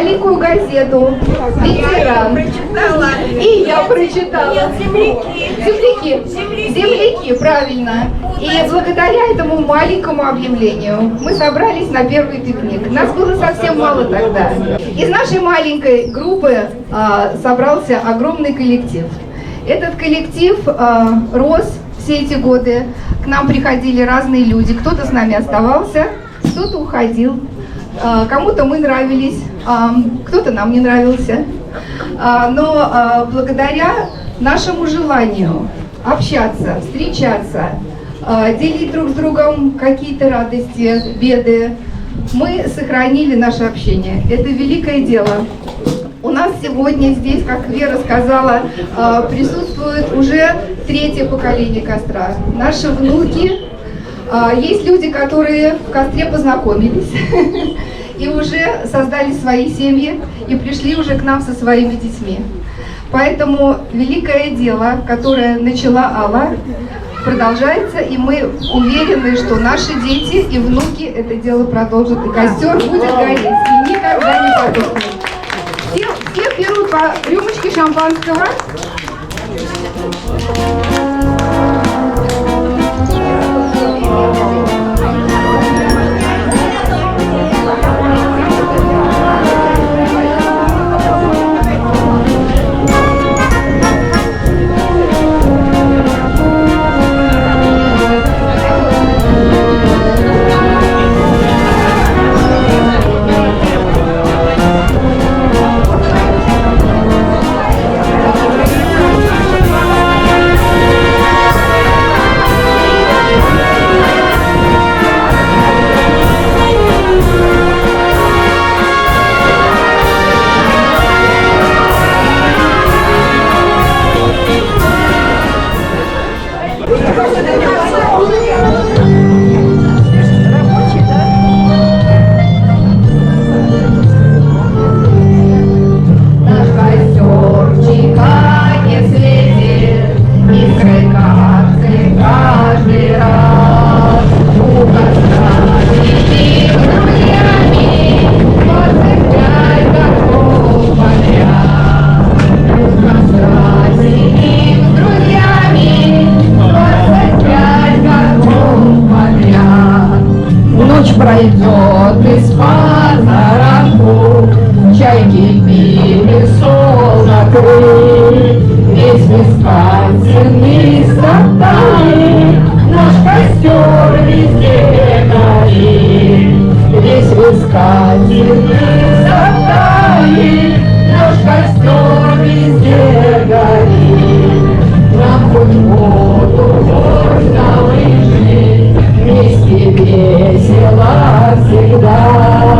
маленькую газету «Ветеран». И я прочитала. Земляки, правильно. И благодаря этому маленькому объявлению мы собрались на первый пикник. Нас было совсем мало тогда. Из нашей маленькой группы собрался огромный коллектив. Этот коллектив рос все эти годы. К нам приходили разные люди. Кто-то с нами оставался, кто-то уходил. Кому-то мы нравились, кто-то нам не нравился. Но благодаря нашему желанию общаться, встречаться, делить друг с другом какие-то радости, беды, мы сохранили наше общение. Это великое дело. У нас сегодня здесь, как Вера сказала, присутствует уже третье поколение костра. Наши внуки. Есть люди, которые в костре познакомились и уже создали свои семьи и пришли уже к нам со своими детьми. Поэтому великое дело, которое начала Алла, продолжается, и мы уверены, что наши дети и внуки это дело продолжат, и костер будет гореть, и никогда не потухнет. Все берут по рюмочке шампанского. Пройдет из позаранку, чайки пили, сол накрыт, весь висконсин стоит, наш костер везде горит, весь висконсин стоит, наш костер везде горит, нам хоть воду, хоть на лыжи, вместе весело всегда.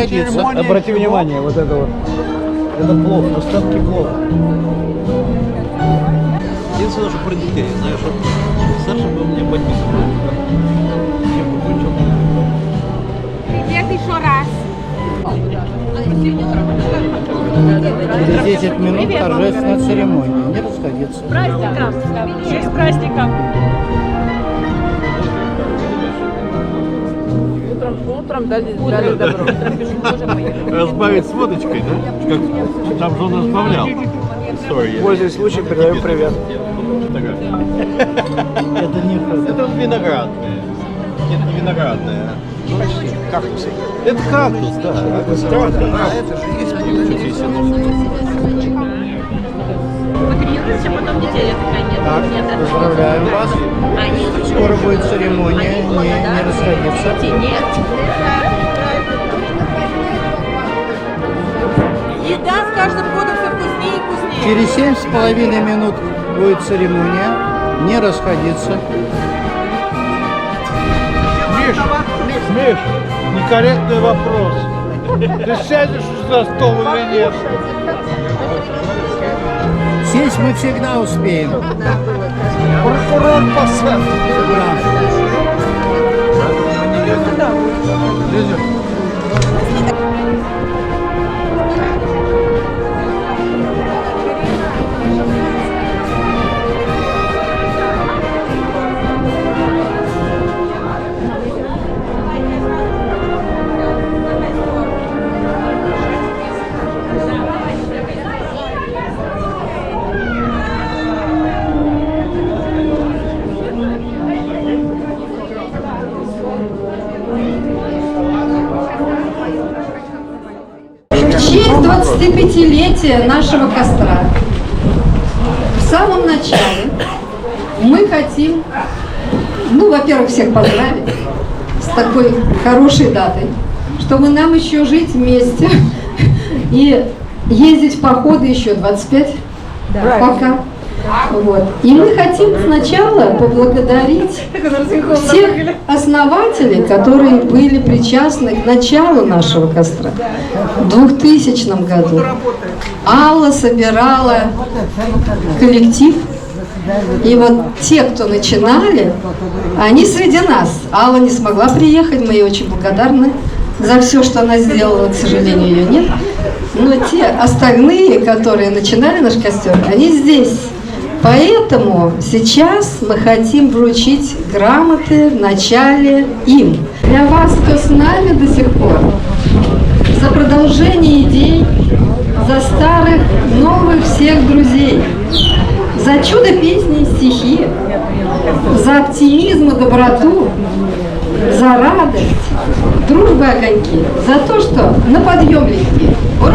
расходиться. Обрати внимание, вот это вот. Это плов, остатки плова. Единственное, что про детей, знаешь, что Саша бы мне подписывал. Привет еще раз. Через 10 минут торжественная церемония. Не расходиться. Праздником. С праздником. Утром дали добро. Утром пишу, тоже поехали. Разбавить с водочкой, да? Как там же он разбавлял. Пользуясь случаем, передаю привет. Это не фото. Это виноградное. Нет, не виноградное. Кактусы. Это кактус, да. Это же есть. Вакцинируемся, потом детей. Я такая, нет, Так, нет. поздравляем вас. Скоро будет церемония. Не расходиться. Нет. Еда с каждым годом все вкуснее и вкуснее. Через 7,5 минут будет церемония. Не расходиться. Миш, некорректный вопрос. Ты сядешь за стол или нет? Сесть мы всегда успеем. Прокурор посад. В честь 25-летия нашего костра в самом начале мы хотим, во-первых, всех поздравить с такой хорошей датой, чтобы нам еще жить вместе и ездить в походы еще 25 пока. Вот. И мы хотим сначала поблагодарить всех основателей, которые были причастны к началу нашего костра. В 2000 году Алла собирала коллектив, и вот те, кто начинали, они среди нас. Алла не смогла приехать, мы ей очень благодарны за все, что она сделала, к сожалению, ее нет. Но те остальные, которые начинали наш костер, они здесь. Поэтому сейчас мы хотим вручить грамоты в начале им. Для вас, кто с нами до сих пор, за продолжение идей, за старых, новых всех друзей, за чудо песни и стихи, за оптимизм и доброту, за радость, дружбу и огоньки, за то, что на подъем легки. Ура!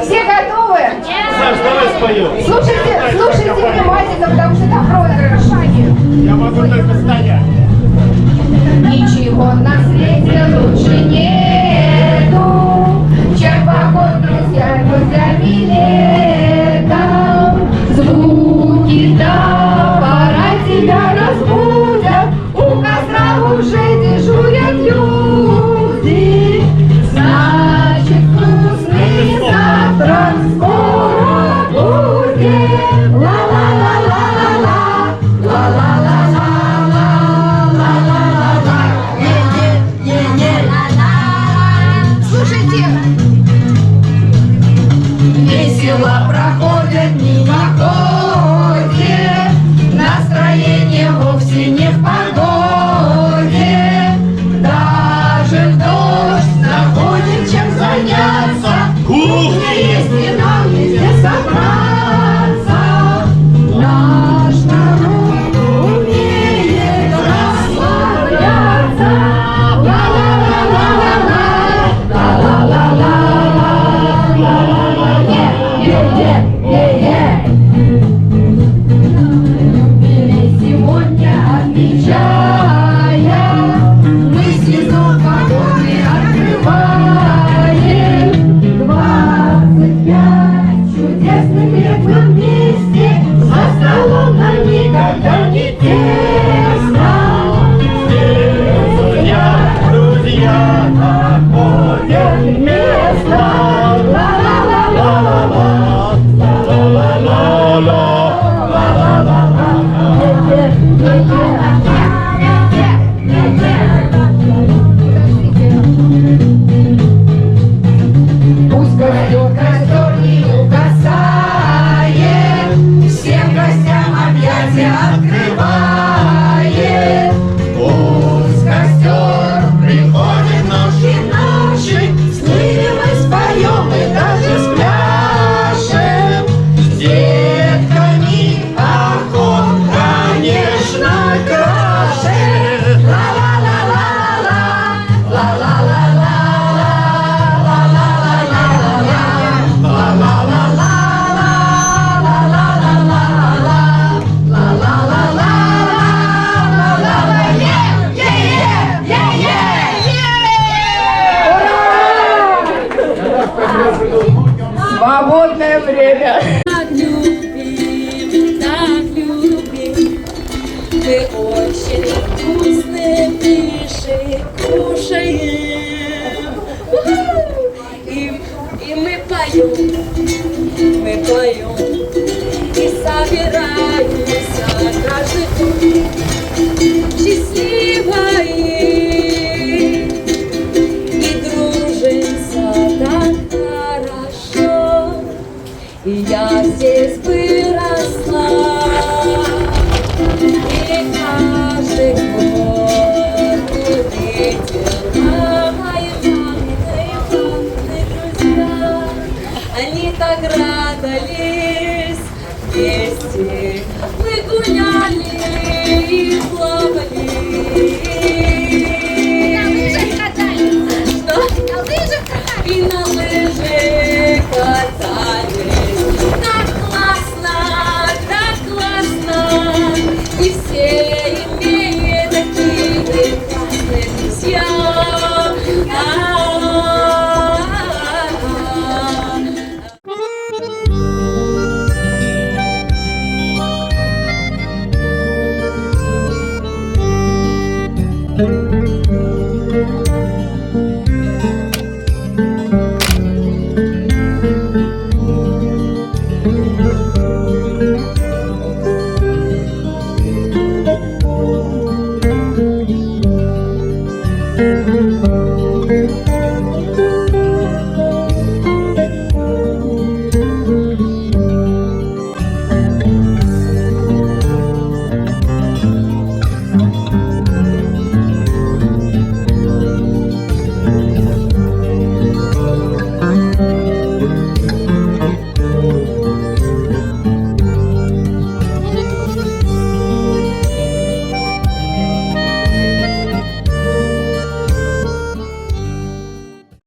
Все готовы? Саш, давай споем. Слушайте внимательно, потому что там проигрыш. Я могу только стоять. Ничего на свете лучше нету, чем поход с друзьями за билетом. Звуки топора тебя разбудят, у костра уже дежурят люди. Значит, вкусный завтрак скоро будет. Ла-ла-ла-ла-ла-ла, ла-ла-ла-ла-ла. Слушайте, весело проходят мимоходе, настроение вовсе не в погоде, даже в дождь находим чем заняться. Кухня есть и нам везде собраться. Наш народ умеет расслабляться. Сегодня отмечая, мы сезон погоды открываем. 25 чудесных лет мы вместе, за столом нам никогда не тесно. Друзья находят место. Пусть костер не угасает, всем гостям объятия открывает. Пусть костер приходит ночи, с ними мы споем и даже спляшем. С детками поход, конечно, краше. Ла-ла-ла-ла-ла, ла-ла-ла-ла-ла, свободное время. Так любим, мы очень вкусные пиши кушаем. И мы поем, и собираемся каждый год счастливые и дружимся так хорошо. И я здесь выросла, и каждый год увидела мои мамины друзья. Они так радовались вместе, мы гуляли.